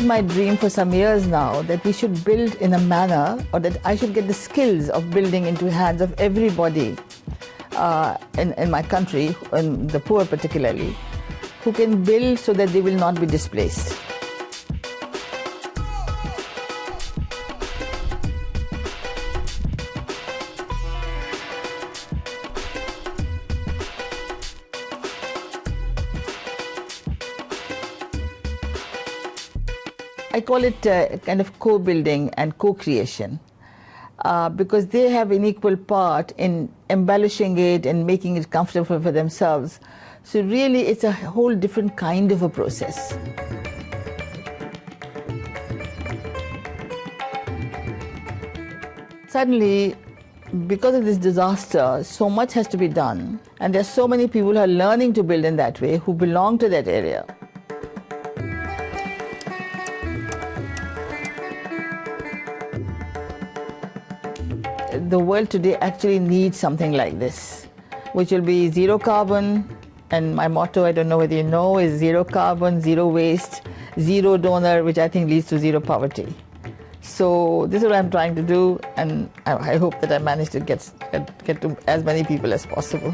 My dream for some years now that we should build in a manner, or that I should get the skills of building into the hands of everybody in my country, and the poor particularly, who can build so that they will not be displaced. I call it kind of co-building and co-creation because they have an equal part in embellishing it and making it comfortable for themselves. So really it's a whole different kind of a process. Suddenly, because of this disaster, so much has to be done, and there are so many people who are learning to build in that way who belong to that area. The world today actually needs something like this, which will be zero carbon, and my motto, I don't know whether you know, is zero carbon, zero waste, zero donor, which I think leads to zero poverty. So this is what I'm trying to do, and I hope that I manage to get to as many people as possible.